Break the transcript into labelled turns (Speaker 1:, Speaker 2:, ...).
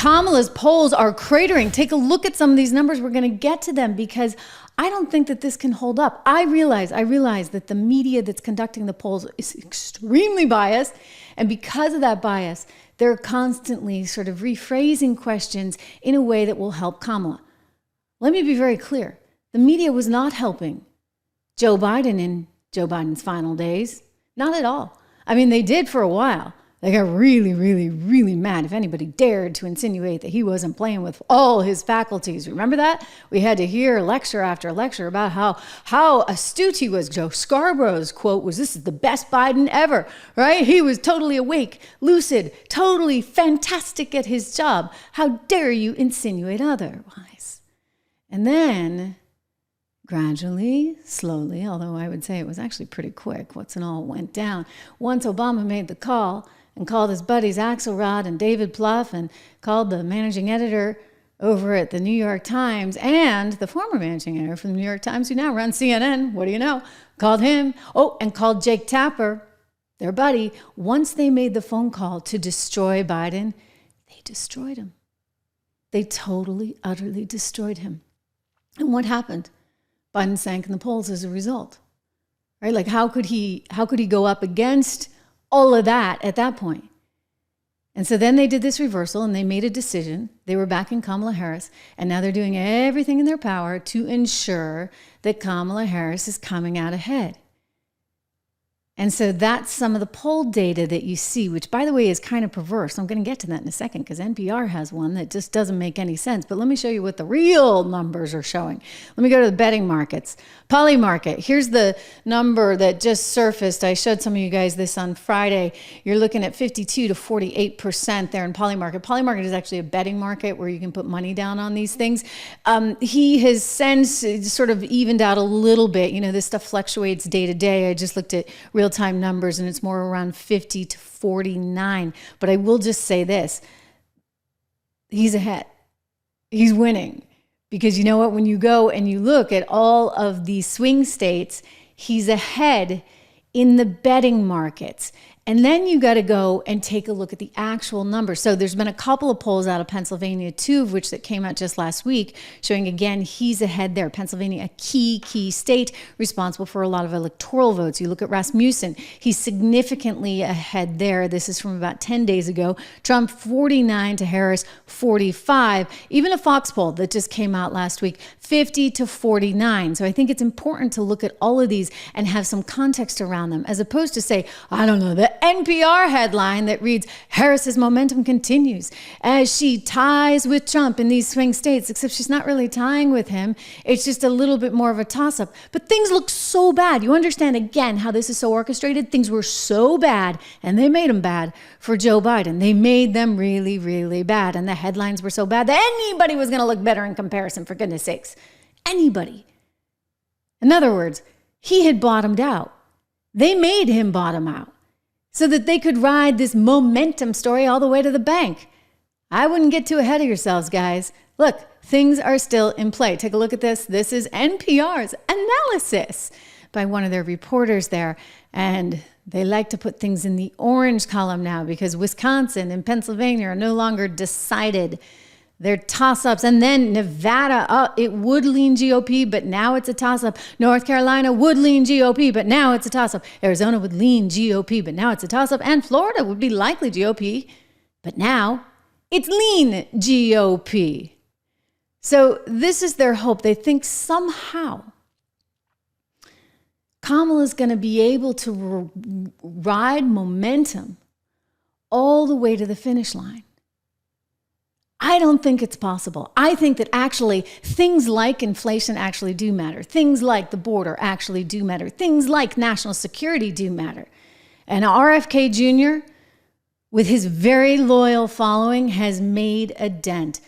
Speaker 1: Kamala's polls are cratering. Take a look at some of these numbers. We're going to get to them because I don't think that this can hold up. I realize that the media that's conducting the polls is extremely biased. And because of that bias, they're constantly sort of rephrasing questions in a way that will help Kamala. Let me be very clear. The media was not helping Joe Biden in Joe Biden's final days. Not at all. I mean, they did for a while. They got really, really, really mad if anybody dared to insinuate that he wasn't playing with all his faculties. Remember that? We had to hear lecture after lecture about how astute he was. Joe Scarborough's quote was, "This is the best Biden ever," right? He was totally awake, lucid, totally fantastic at his job. How dare you insinuate otherwise? And then gradually, slowly, although I would say it was actually pretty quick, once it all went down. Once Obama made the call and called his buddies Axelrod and David Plouffe and called the managing editor over at the New York Times and the former managing editor from the New York Times who now runs CNN, what do you know, called him, and called Jake Tapper, their buddy. Once they made the phone call to destroy Biden, they destroyed him. They totally, utterly destroyed him. And what happened? Biden sank in the polls as a result, right? Like how could he go up against all of that at that point? And so then they did this reversal and they made a decision. They were backing Kamala Harris, and now they're doing everything in their power to ensure that Kamala Harris is coming out ahead. And so that's some of the poll data that you see, which, by the way, is kind of perverse. I'm going to get to that in a second because NPR has one that just doesn't make any sense. But let me show you what the real numbers are showing. Let me go to the betting markets. Poly market, here's the number that just surfaced. I showed some of you guys this on Friday. You're looking at 52 to 48% there in poly market. Poly market is actually a betting market where you can put money down on these things. He has since sort of evened out a little bit. You know, this stuff fluctuates day to day. I just looked at real-time numbers and it's more around 50 to 49. But I will just say this. He's ahead. He's winning. Because you know what? When you go and you look at all of the swing states, he's ahead in the betting markets. And then you got to go and take a look at the actual numbers. So there's been a couple of polls out of Pennsylvania, two of which that came out just last week, showing again he's ahead there. Pennsylvania, a key state responsible for a lot of electoral votes. You look at Rasmussen, he's significantly ahead there. This is from about 10 days ago. Trump 49 to Harris 45. Even a Fox poll that just came out last week, 50 to 49. So I think it's important to look at all of these and have some context around them, as opposed to say, I don't know, the NPR headline that reads, Harris's momentum continues as she ties with Trump in these swing states, except she's not really tying with him. It's just a little bit more of a toss-up. But things look so bad. You understand, again, how this is so orchestrated? Things were so bad, and they made them bad for Joe Biden. They made them really, really bad. And the headlines were so bad that anybody was going to look better in comparison, for goodness sakes. Anybody. In other words, he had bottomed out. They made him bottom out so that they could ride this momentum story all the way to the bank. I wouldn't get too ahead of yourselves, guys. Look, things are still in play. Take a look at this. This is NPR's analysis by one of their reporters there. And they like to put things in the orange column now because Wisconsin and Pennsylvania are no longer decided. They're toss-ups. And then Nevada, it would lean GOP, but now it's a toss-up. North Carolina would lean GOP, but now it's a toss-up. Arizona would lean GOP, but now it's a toss-up. And Florida would be likely GOP, but now it's lean GOP. So this is their hope. They think somehow Kamala's going to be able to ride momentum all the way to the finish line. I don't think it's possible. I think that actually things like inflation actually do matter. Things like the border actually do matter. Things like national security do matter. And RFK Jr., with his very loyal following, has made a dent.